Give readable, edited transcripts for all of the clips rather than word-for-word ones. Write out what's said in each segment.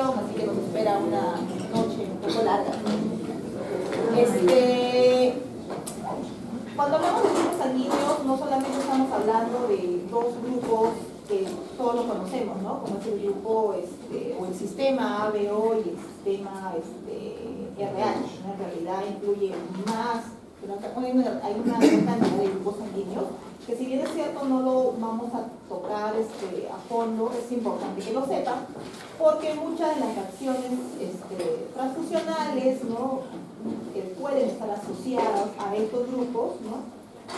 presentación, así que nos espera una noche un poco larga. Cuando hablamos de grupos sanguíneos, no solamente estamos hablando de dos grupos que todos los conocemos, ¿no? Como es el grupo o el sistema ABO y el sistema RH, ¿no? En realidad incluye más, hay una gran cantidad de grupos sanguíneos, que si bien es cierto no lo vamos a tocar a fondo, es importante que lo sepan, porque muchas de las reacciones transfusionales, ¿no? Pueden estar asociadas a estos grupos, ¿no?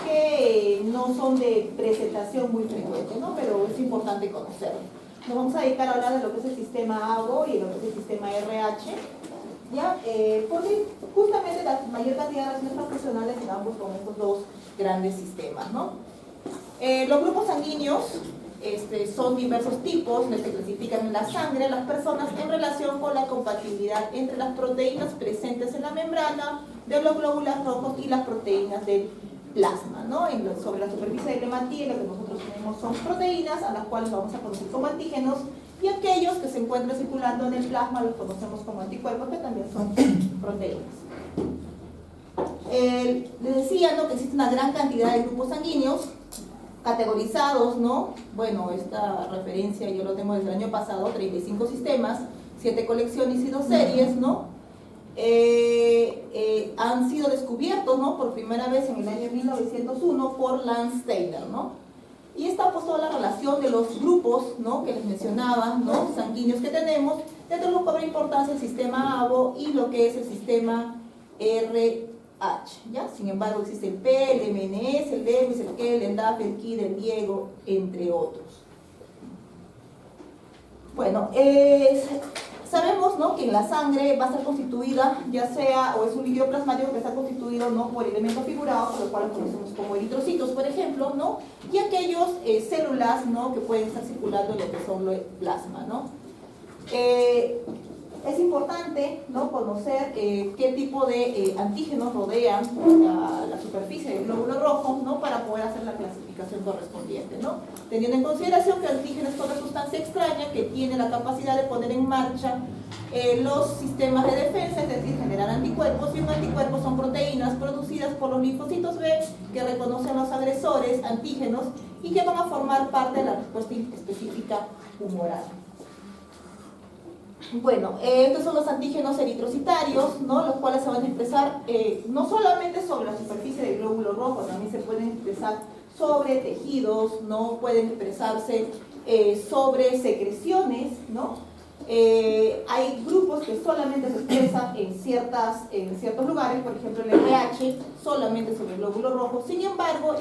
Que no son de presentación muy frecuente, ¿no? Pero es importante conocerlo. Nos vamos a dedicar a hablar de lo que es el sistema ABO y lo que es el sistema RH, ¿ya? Porque justamente la mayor cantidad de reacciones transfusionales en ambos con estos dos grandes sistemas, ¿no? Los grupos sanguíneos son diversos tipos que se clasifican en la sangre de las personas en relación con la compatibilidad entre las proteínas presentes en la membrana de los glóbulos rojos y las proteínas del plasma, ¿no? Sobre la superficie del hematía, lo que nosotros tenemos son proteínas a las cuales vamos a conocer como antígenos, y aquellos que se encuentran circulando en el plasma los conocemos como anticuerpos, que también son proteínas. Les decía, ¿no?, que existe una gran cantidad de grupos sanguíneos categorizados, ¿no? Bueno, esta referencia yo lo tengo desde el año pasado, 35 sistemas, 7 colecciones y 2 series, ¿no? Han sido descubiertos, ¿no?, por primera vez en el año 1901 por Lance Taylor, ¿no? Y está pues toda la relación de los grupos, ¿no?, que les mencionaba, ¿no?, sanguíneos que tenemos, dentro de lo que cobra importancia el sistema ABO y lo que es el sistema RH, ¿ya? Sin embargo, existe el P, el MNS, el Lewis, el Kell, el DAF, el KID, el Diego, entre otros. Bueno, sabemos, ¿no?, que en la sangre va a estar constituida, ya sea, o es un líquido plasmático que está constituido, ¿no?, por elementos figurados, por lo cual los conocemos como eritrocitos, por ejemplo, ¿no?, y aquellos células, ¿no?, que pueden estar circulando en lo que son el plasma, ¿no? Es importante, ¿no?, conocer qué tipo de antígenos rodean la superficie del glóbulo rojo, ¿no?, para poder hacer la clasificación correspondiente, ¿no? Teniendo en consideración que el antígeno es toda sustancia extraña que tiene la capacidad de poner en marcha los sistemas de defensa, es decir, generar anticuerpos, y un anticuerpo son proteínas producidas por los linfocitos B que reconocen los agresores antígenos y que van a formar parte de la respuesta específica humoral. Bueno, estos son los antígenos eritrocitarios, ¿no?, los cuales se van a expresar no solamente sobre la superficie del glóbulo rojo, también se pueden expresar sobre tejidos, ¿no?, pueden expresarse sobre secreciones, ¿no? Hay grupos que solamente se expresan en ciertos lugares, por ejemplo el RH solamente sobre el glóbulo rojo, sin embargo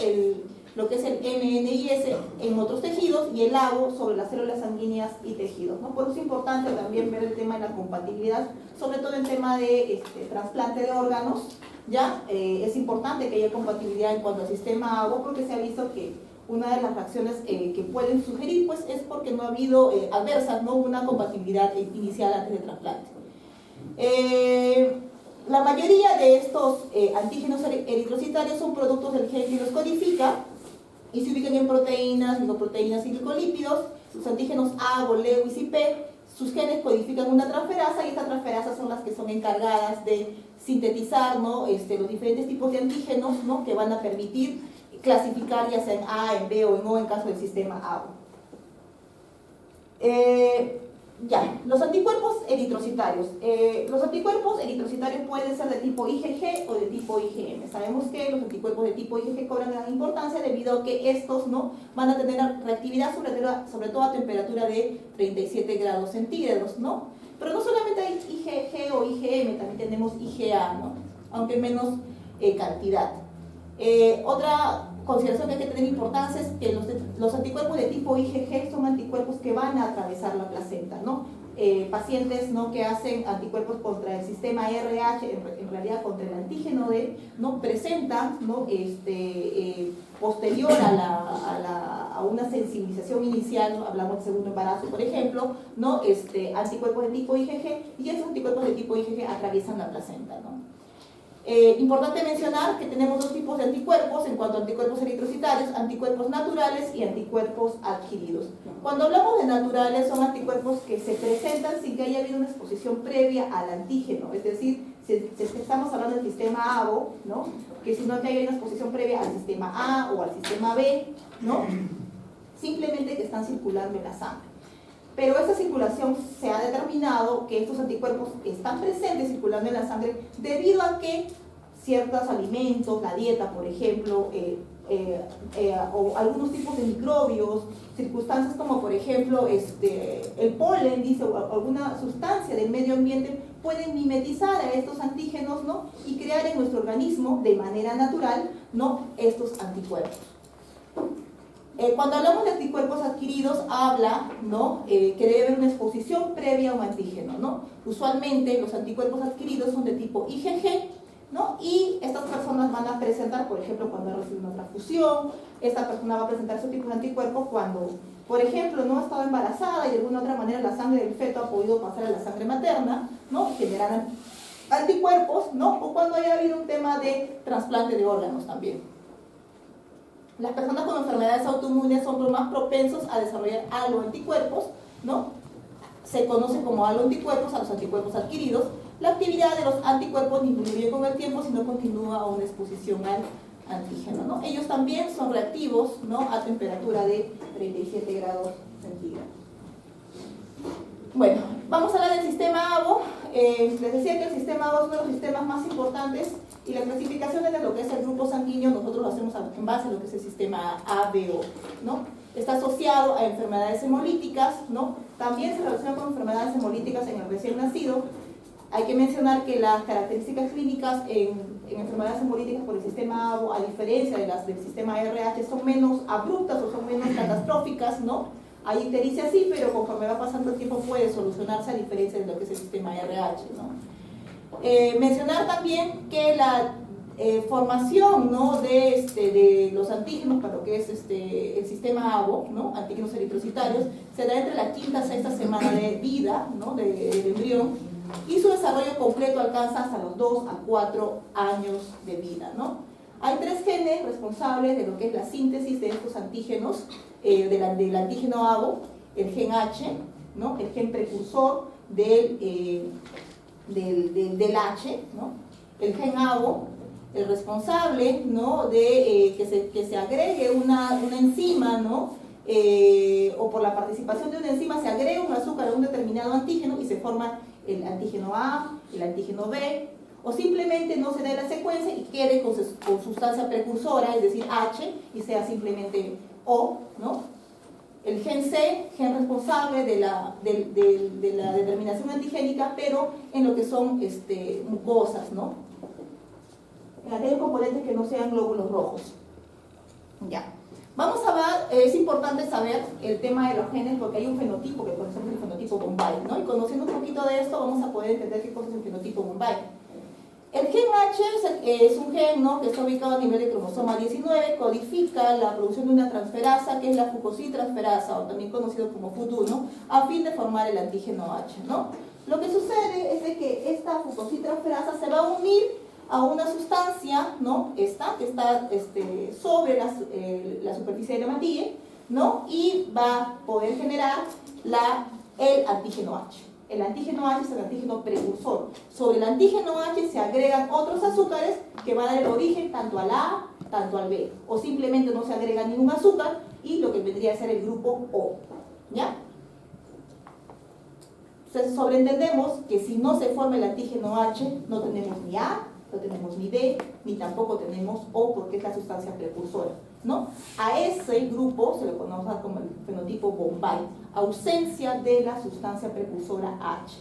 lo que es el MNIS en otros tejidos y el ABO sobre las células sanguíneas y tejidos, ¿no? Por eso es importante también ver el tema de la compatibilidad, sobre todo en tema de trasplante de órganos, ¿ya? Es importante que haya compatibilidad en cuanto al sistema ABO, porque se ha visto que una de las reacciones que pueden sugerir pues es porque no ha habido adversas, no hubo una compatibilidad inicial antes del trasplante. La mayoría de estos antígenos eritrocitarios son productos del gen que los codifica y se ubican en proteínas, glicoproteínas y glicolípidos. Los antígenos ABO, Lewis y P, sus genes codifican una transferasa y estas transferasas son las que son encargadas de sintetizar, ¿no?, los diferentes tipos de antígenos, ¿no?, que van a permitir clasificar ya sea en A, en B o en O en caso del sistema ABO. Los anticuerpos eritrocitarios. Los anticuerpos eritrocitarios pueden ser de tipo IgG o de tipo IgM. Sabemos que los anticuerpos de tipo IgG cobran gran importancia debido a que estos, ¿no?, van a tener reactividad sobre todo a temperatura de 37 grados centígrados, ¿no? Pero no solamente hay IgG o IgM, también tenemos IgA, ¿no?, aunque menos cantidad. Otra consideración que hay que tener importancia es que los anticuerpos de tipo IgG son anticuerpos que van a atravesar la placenta, ¿no? Pacientes, ¿no?, que hacen anticuerpos contra el sistema RH, en realidad contra el antígeno D, ¿no?, presentan, ¿no?, posterior a una sensibilización inicial, ¿no?, hablamos del segundo embarazo, por ejemplo, ¿no?, anticuerpos de tipo IgG, y esos anticuerpos de tipo IgG atraviesan la placenta, ¿no? Importante mencionar que tenemos dos tipos de anticuerpos en cuanto a anticuerpos eritrocitarios, anticuerpos naturales y anticuerpos adquiridos. Cuando hablamos de naturales son anticuerpos que se presentan sin que haya habido una exposición previa al antígeno, es decir, si estamos hablando del sistema ABO, ¿no? Que si no que haya una exposición previa al sistema A o al sistema B, ¿no? Simplemente que están circulando en la sangre. Pero esta circulación se ha determinado que estos anticuerpos están presentes circulando en la sangre debido a que ciertos alimentos, la dieta por ejemplo, o algunos tipos de microbios, circunstancias como por ejemplo el polen, dice, o alguna sustancia del medio ambiente pueden mimetizar a estos antígenos, ¿no? Y crear en nuestro organismo de manera natural, ¿no? Estos anticuerpos. Cuando hablamos de anticuerpos adquiridos, habla, ¿no? Que debe haber una exposición previa a un antígeno, ¿no? Usualmente los anticuerpos adquiridos son de tipo IgG, ¿no? Y estas personas van a presentar, por ejemplo, cuando ha recibido una transfusión, esta persona va a presentar ese tipo de anticuerpos cuando, por ejemplo, no ha estado embarazada y de alguna otra manera la sangre del feto ha podido pasar a la sangre materna, ¿no? Y generar anticuerpos, ¿no? O cuando haya habido un tema de trasplante de órganos también. Las personas con enfermedades autoinmunes son más propensos a desarrollar aloanticuerpos, ¿no? Se conoce como aloanticuerpos a los anticuerpos adquiridos. La actividad de los anticuerpos disminuye con el tiempo si no continúa una exposición al antígeno, ¿no? Ellos también son reactivos, ¿no? A temperatura de 37 grados centígrados. Bueno, vamos a hablar del sistema ABO. Les decía que el sistema ABO es uno de los sistemas más importantes y la clasificación de lo que es el grupo sanguíneo nosotros lo hacemos en base a lo que es el sistema ABO, ¿no? Está asociado a enfermedades hemolíticas, ¿no? También se relaciona con enfermedades hemolíticas en el recién nacido. Hay que mencionar que las características clínicas en enfermedades hemolíticas por el sistema ABO, a diferencia de las del sistema RH, son menos abruptas o son menos catastróficas, ¿no? Hay ictericia sí, pero conforme va pasando el tiempo puede solucionarse a diferencia de lo que es el sistema RH, ¿no? Mencionar también que la formación, ¿no? de los antígenos para lo que es el sistema ABO, ¿no? Antígenos eritrocitarios, se da entre la quinta y sexta semana de vida, ¿no? del embrión, y su desarrollo completo alcanza hasta los 2 a 4 años de vida, ¿no? Hay 3 genes responsables de lo que es la síntesis de estos antígenos, del antígeno ABO, el gen H, ¿no? El gen precursor del H, ¿no? El gen ABO, el responsable, ¿no? de que se agregue una enzima, ¿no? O por la participación de una enzima se agrega un azúcar a un determinado antígeno y se forma el antígeno A, el antígeno B, o simplemente no se dé la secuencia y quede con sustancia precursora, es decir, H, y sea simplemente O, ¿no? El gen C, gen responsable de la determinación antigénica, pero en lo que son mucosas, ¿no? En aquellos componentes que no sean glóbulos rojos. Ya. Vamos a ver, es importante saber el tema de los genes porque hay un fenotipo que por ejemplo es el fenotipo Bombay, ¿no? Y conociendo un poquito de esto vamos a poder entender qué cosa es el fenotipo Bombay. El gen H es un gen, ¿no? Que está ubicado a nivel de cromosoma 19, codifica la producción de una transferasa que es la fucositransferasa, o también conocido como FUT1, a fin de formar el antígeno H, ¿no? Lo que sucede es de que esta fucositransferasa se va a unir a una sustancia, ¿no? que está sobre la superficie de la matilla, ¿no? Y va a poder generar el antígeno H. El antígeno H es el antígeno precursor. Sobre el antígeno H se agregan otros azúcares que van a dar el origen tanto al A, tanto al B. O simplemente no se agrega ningún azúcar y lo que vendría a ser el grupo O. ¿Ya? Entonces sobreentendemos que si no se forma el antígeno H, no tenemos ni A, no tenemos ni B, ni tampoco tenemos O porque es la sustancia precursora, ¿no? A ese grupo se le conoce como el fenotipo Bombay, ausencia de la sustancia precursora H.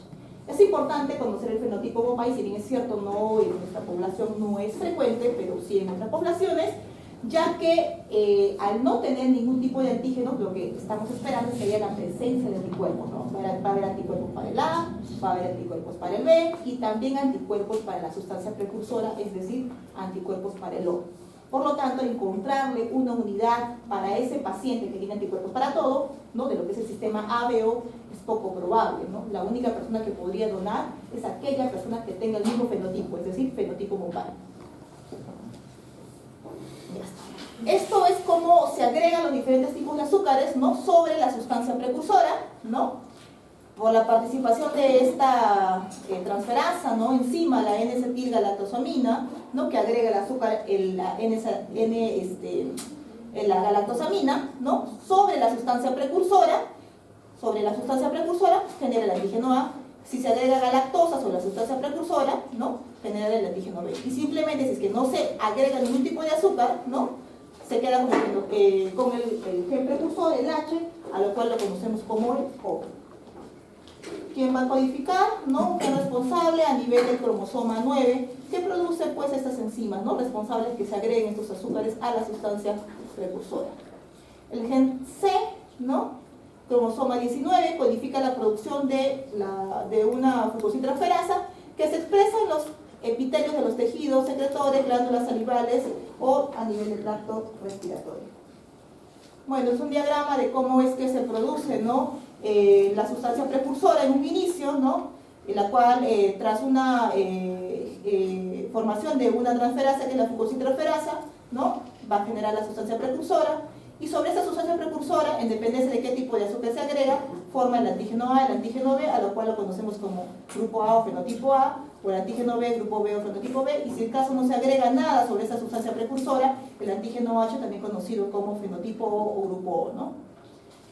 Es importante conocer el fenotipo Bombay, si bien es cierto, no en nuestra población no es frecuente, pero sí en otras poblaciones, ya que al no tener ningún tipo de antígenos, lo que estamos esperando es que haya la presencia de anticuerpos, ¿no? Va a haber anticuerpos para el A, va a haber anticuerpos para el B y también anticuerpos para la sustancia precursora, es decir, anticuerpos para el O. Por lo tanto, encontrarle una unidad para ese paciente que tiene anticuerpos para todo, ¿no? De lo que es el sistema ABO, es poco probable, ¿no? La única persona que podría donar es aquella persona que tenga el mismo fenotipo, es decir, fenotipo Bombay. Esto es cómo se agregan los diferentes tipos de azúcares, ¿no? Sobre la sustancia precursora, ¿no? Por la participación de esta transferasa, ¿no? Enzima, la N-acetilgalactosamina, ¿no? Que agrega el azúcar, la galactosamina, ¿no? Sobre la sustancia precursora, genera el antígeno A. Si se agrega galactosa sobre la sustancia precursora, ¿no? Genera el antígeno B. Y simplemente si es que no se agrega ningún tipo de azúcar, ¿no? Se queda con el gen precursor, el H, a lo cual lo conocemos como el O. ¿Quién va a codificar? ¿No? Un gen responsable a nivel del cromosoma 9 que produce pues estas enzimas, ¿no? Responsables que se agreguen estos azúcares a la sustancia precursora. El gen C, ¿no? Cromosoma 19 codifica la producción de una fucositransferasa que se expresa en los epitelios de los tejidos secretores, glándulas salivales o a nivel del tracto respiratorio. Bueno, es un diagrama de cómo es que se produce, ¿no? La sustancia precursora en un inicio, ¿no? En la cual tras una formación de una transferasa que es la fucositransferasa, ¿no? Va a generar la sustancia precursora y sobre esa sustancia precursora, en dependencia de qué tipo de azúcar se agrega, forma el antígeno A, el antígeno B, a lo cual lo conocemos como grupo A o fenotipo A, o el antígeno B, grupo B o fenotipo B, y si en caso no se agrega nada sobre esa sustancia precursora, el antígeno H, también conocido como fenotipo O o grupo O, ¿no?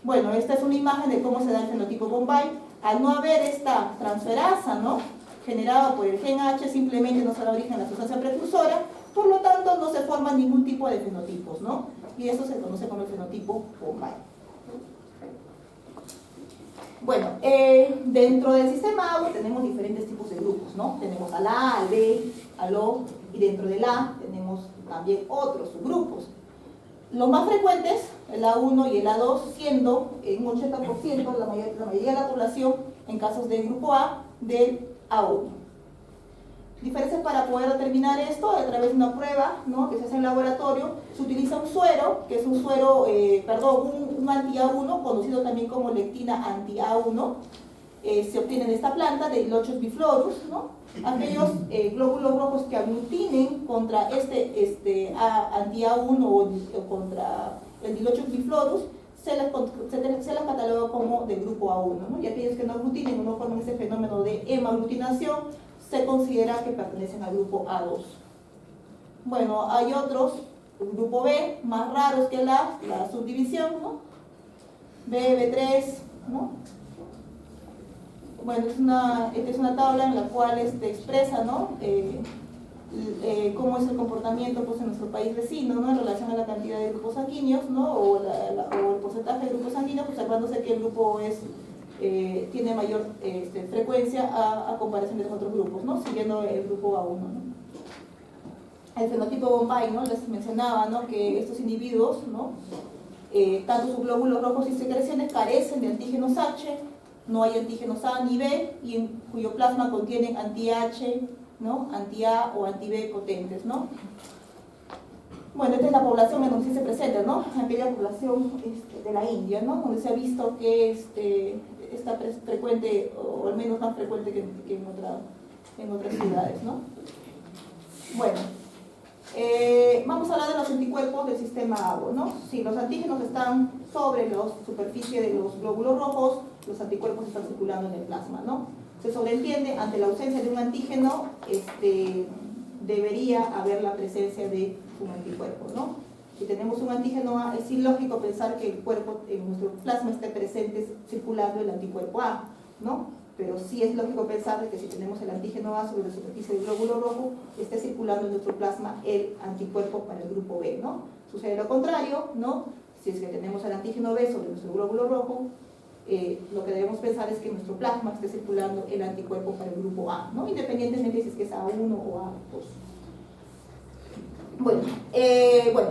Bueno, esta es una imagen de cómo se da el fenotipo Bombay. Al no haber esta transferasa, ¿no? Generada por el gen H, simplemente no se da origen a la sustancia precursora, por lo tanto no se forman ningún tipo de fenotipos, ¿no? Y esto se conoce como el fenotipo Bombay. Bueno, dentro del sistema ABO tenemos diferentes tipos de grupos, ¿no? Tenemos al A, al B, al O, y dentro del A tenemos también otros subgrupos. Los más frecuentes, el A1 y el A2, siendo en un 80% la mayoría de la población, en casos del grupo A, del A1. Diferencias para poder determinar esto a través de una prueba, ¿no? Que se hace en laboratorio. Se utiliza un suero, que es un suero, un anti-A1, conocido también como lectina anti-A1. Se obtiene de esta planta, de Dilochos biflorus, ¿no? Aquellos glóbulos rojos que aglutinen contra anti-A1 o contra el Dilochos biflorus, se las cataloga como del grupo A1, ¿no? Y aquellos que no aglutinen o no forman ese fenómeno de hemaglutinación, se considera que pertenecen al grupo A2. Bueno, hay otros, el grupo B, más raros que la subdivisión, ¿no? B, B3, ¿no? Bueno, esta es una tabla en la cual expresa, ¿no? Cómo es el comportamiento pues, en nuestro país vecino, ¿no? En relación a la cantidad de grupos sanguíneos, ¿no? O el porcentaje de grupos sanguíneos, observándose que el grupo tiene mayor frecuencia a comparación de los otros grupos, ¿no? Siguiendo el grupo A1, ¿no? El fenotipo Bombay, ¿no? Les mencionaba, ¿no? Que estos individuos, ¿no? Tanto sus glóbulos rojos y secreciones carecen de antígenos H, no hay antígenos A ni B, y en cuyo plasma contienen anti-H, ¿no? Anti-A o anti-B potentes, ¿no? Bueno, esta es la población en donde sí se presenta, ¿no? Aquella población de la India, ¿no? Donde se ha visto que está frecuente, o al menos más frecuente que en otras ciudades, ¿no? Bueno, vamos a hablar de los anticuerpos del sistema ABO, ¿no? Si los antígenos están sobre la superficie de los glóbulos rojos, los anticuerpos están circulando en el plasma, ¿no? Se sobreentiende, ante la ausencia de un antígeno, debería haber la presencia de un anticuerpo, ¿no? Si tenemos un antígeno A, es ilógico pensar que el cuerpo en nuestro plasma esté presente circulando el anticuerpo A, ¿no? Pero sí es lógico pensar que si tenemos el antígeno A sobre la superficie del glóbulo rojo, esté circulando en nuestro plasma el anticuerpo para el grupo B, ¿no? Sucede lo contrario, ¿no? Si es que tenemos el antígeno B sobre nuestro glóbulo rojo, lo que debemos pensar es que en nuestro plasma esté circulando el anticuerpo para el grupo A, ¿no? Independientemente si es que es A1 o A2. Bueno,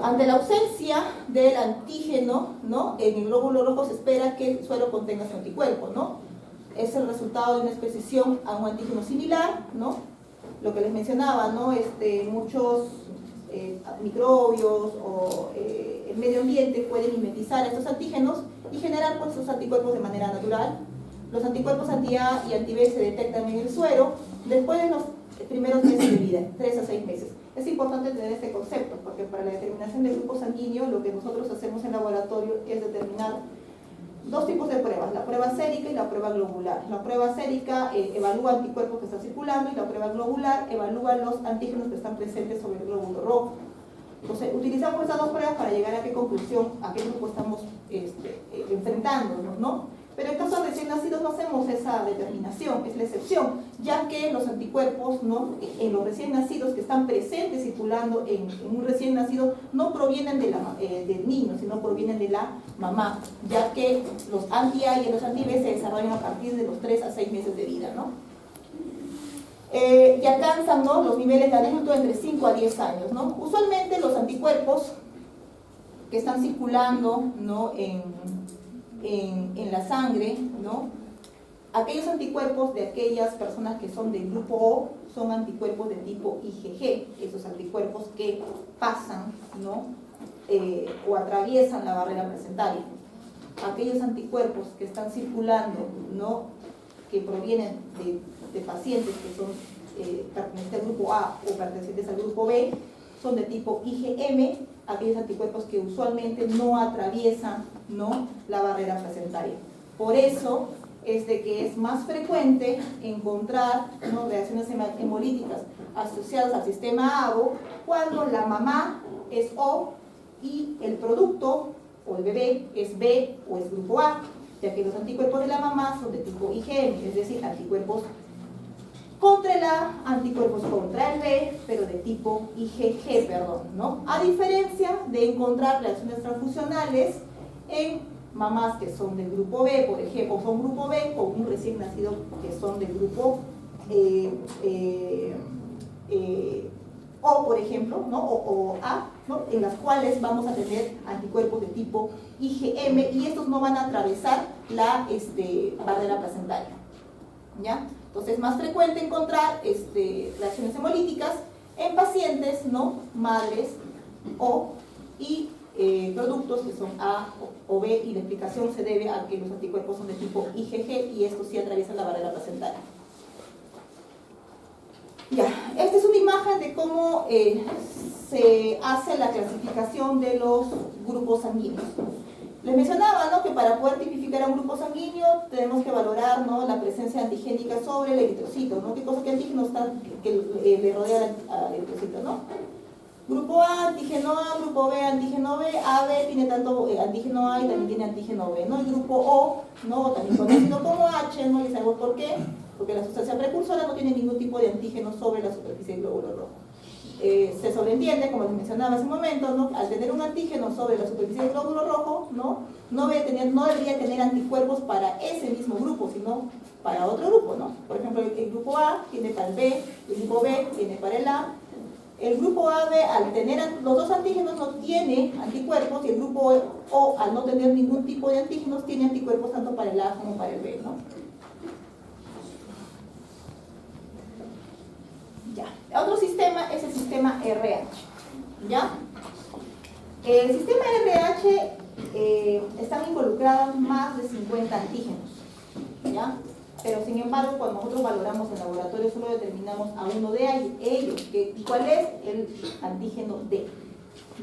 ante la ausencia del antígeno, ¿no? En el glóbulo rojo se espera que el suero contenga su anticuerpo, ¿no? Es el resultado de una exposición a un antígeno similar, ¿no? Lo que les mencionaba, ¿no? Muchos microbios o el medio ambiente pueden mimetizar estos antígenos y generar pues, esos anticuerpos de manera natural. Los anticuerpos anti-A y anti-B se detectan en el suero después de los primeros meses de vida, 3 a 6 meses. Es importante tener este concepto, porque para la determinación del grupo sanguíneo lo que nosotros hacemos en laboratorio es determinar dos tipos de pruebas, la prueba sérica y la prueba globular. La prueba sérica evalúa anticuerpos que están circulando y la prueba globular evalúa los antígenos que están presentes sobre el glóbulo rojo. Entonces, utilizamos estas dos pruebas para llegar a qué conclusión, a qué grupo estamos enfrentándonos, ¿no? Pero en caso de recién nacidos no hacemos esa determinación, es la excepción, ya que los anticuerpos, ¿no?, en los recién nacidos que están presentes circulando en un recién nacido no provienen de del niño, sino provienen de la mamá, ya que los anti-A y los anti-B se desarrollan a partir de los 3 a 6 meses de vida, ¿no? Y alcanzan, ¿no?, los niveles de adulto entre 5 a 10 años, ¿no? Usualmente los anticuerpos que están circulando, ¿no?, en la sangre, ¿no?, aquellos anticuerpos de aquellas personas que son del grupo O son anticuerpos de tipo IgG, esos anticuerpos que pasan, ¿no?, o atraviesan la barrera placentaria. Aquellos anticuerpos que están circulando, ¿no?, que provienen de pacientes que son pertenecientes al grupo A o pertenecientes al grupo B, son de tipo IgM, aquellos anticuerpos que usualmente no atraviesan, ¿no?, la barrera placentaria. Por eso es de que es más frecuente encontrar, ¿no?, reacciones hemolíticas asociadas al sistema ABO cuando la mamá es O y el producto o el bebé es B o es grupo A, ya que los anticuerpos de la mamá son de tipo IgM, es decir, anticuerpos contra el A, anticuerpos contra el B, pero de tipo IgG, perdón, ¿no? A diferencia de encontrar reacciones transfusionales en mamás que son del grupo B, por ejemplo, son grupo B, o un recién nacido que son del grupo O, por ejemplo, ¿no?, o A, ¿no?, en las cuales vamos a tener anticuerpos de tipo IgM y estos no van a atravesar la barrera placentaria, ¿ya? Entonces es más frecuente encontrar reacciones hemolíticas en pacientes, ¿no?, madres y productos que son A o B, y la explicación se debe a que los anticuerpos son de tipo IgG y estos sí atraviesan la barrera placentaria. Ya, esta es una imagen de cómo se hace la clasificación de los grupos sanguíneos. Les mencionaba, ¿no?, que para poder tipificar a un grupo sanguíneo tenemos que valorar, ¿no?, la presencia antigénica sobre el eritrocito, ¿no? ¿Qué cosa que antígeno está que le rodea al eritrocito, ¿no? Grupo A, antígeno A, grupo B, antígeno B, AB tiene tanto antígeno A y también tiene antígeno B, ¿no? El grupo O, ¿no?, también conocido como H, ¿no?, y sabemos por qué, porque la sustancia precursora no tiene ningún tipo de antígeno sobre la superficie del glóbulo rojo. Se sobreentiende, como les mencionaba hace un momento, ¿no?, al tener un antígeno sobre la superficie del glóbulo rojo, no debería tener anticuerpos para ese mismo grupo, sino para otro grupo, ¿no? Por ejemplo, el grupo A tiene para el B, el grupo B tiene para el A. El grupo AB, al tener los dos antígenos, no tiene anticuerpos, y el grupo O, al no tener ningún tipo de antígenos, tiene anticuerpos tanto para el A como para el B, ¿no? Ya. Otro sistema es el sistema RH, ¿ya? El sistema RH están involucrados más de 50 antígenos, ¿ya? Pero sin embargo, cuando nosotros valoramos en laboratorio, solo determinamos a uno de ellos, ¿cuál es? El antígeno D,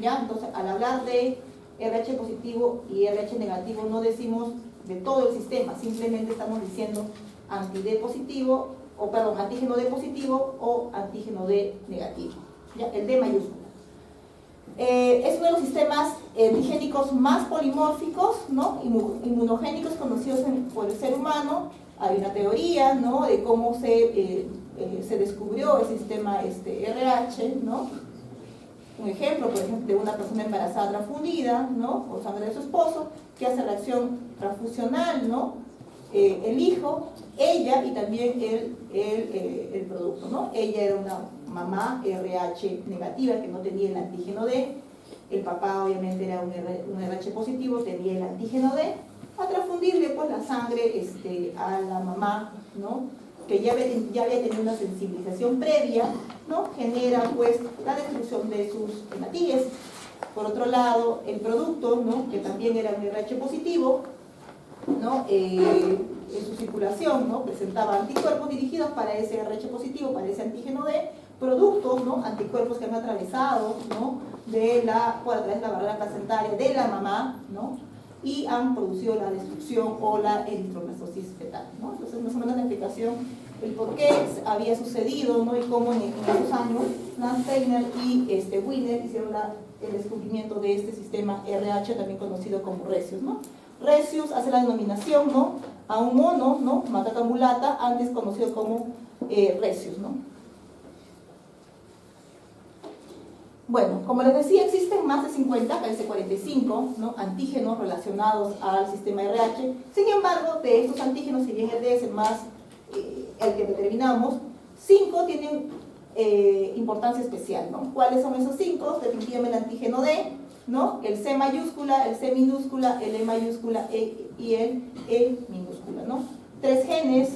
¿ya? Entonces, al hablar de RH positivo y RH negativo, no decimos de todo el sistema, simplemente estamos diciendo anti-D positivo, antígeno D positivo o antígeno D negativo, ¿ya? El D mayúscula. Es uno de los sistemas antigénicos más polimórficos, ¿no?, inmunogénicos conocidos por el ser humano. Hay una teoría, ¿no?, de cómo se descubrió el sistema RH, ¿no? Un ejemplo, por ejemplo, de una persona embarazada transfundida, ¿no?, o sangre de su esposo, que hace reacción transfusional, ¿no?, el hijo, ella y también el producto, ¿no? Ella era una mamá RH negativa que no tenía el antígeno D, el papá obviamente era un RH positivo, tenía el antígeno D. A transfundirle pues la sangre a la mamá, ¿no?, que ya había tenido una sensibilización previa, ¿no? Genera pues la destrucción de sus hematíes. Por otro lado, el producto, ¿no? Que también era un RH positivo, ¿no? En su circulación, ¿no? Presentaba anticuerpos dirigidos para ese RH positivo, para ese antígeno D, productos, ¿no? Anticuerpos que han atravesado, ¿no? Por a través de la barrera placentaria de la mamá, ¿no? Y han producido la destrucción o la eritroblastosis fetal, ¿no? Entonces, más o menos la explicación, el por qué había sucedido, ¿no? Y cómo en esos años Landsteiner y Wiener hicieron el descubrimiento de este sistema RH, también conocido como Resius, ¿no? Resius hace la denominación, ¿no? A un mono, ¿no? Macaca mulata, antes conocido como Resius, ¿no? Bueno, como les decía, existen más de 50, casi 45, ¿no? Antígenos relacionados al sistema RH. Sin embargo, de estos antígenos, si bien el D es el más, el que determinamos, 5 tienen importancia especial, ¿no? ¿Cuáles son esos 5? Definitivamente el antígeno D, ¿no? El C mayúscula, el C minúscula, el E mayúscula y el E minúscula, ¿no? 3 genes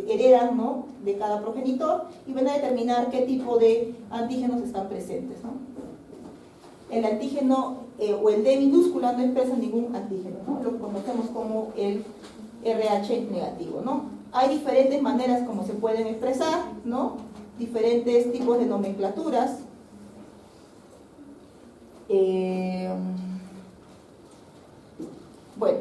heredan, ¿no? De cada progenitor y van a determinar qué tipo de antígenos están presentes, ¿no? El antígeno o el D minúscula no expresa ningún antígeno, ¿no? Lo conocemos como el RH negativo, ¿no? Hay diferentes maneras como se pueden expresar, ¿no? Diferentes tipos de nomenclaturas. Bueno,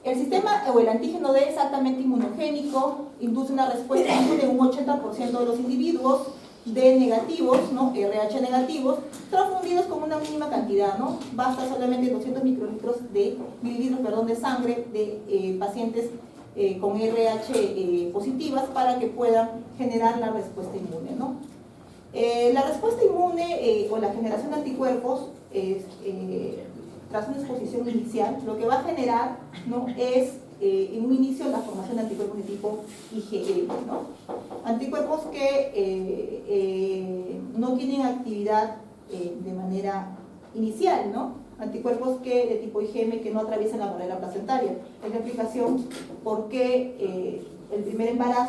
el sistema o el antígeno D es altamente inmunogénico, induce una respuesta inmune en un 80% de los individuos D negativos, ¿no? RH negativos, transfundidos con una mínima cantidad, ¿no? Basta solamente 200 mililitros de sangre de pacientes con RH positivas para que puedan generar la respuesta inmune, ¿no? La respuesta inmune o la generación de anticuerpos tras una exposición inicial, lo que va a generar, ¿no? Es en un inicio la formación de anticuerpos de tipo IgM, ¿no? Anticuerpos que no tienen actividad de manera inicial, ¿no? Anticuerpos de tipo IgM que no atraviesan la barrera placentaria. Es la explicación por qué el primer embarazo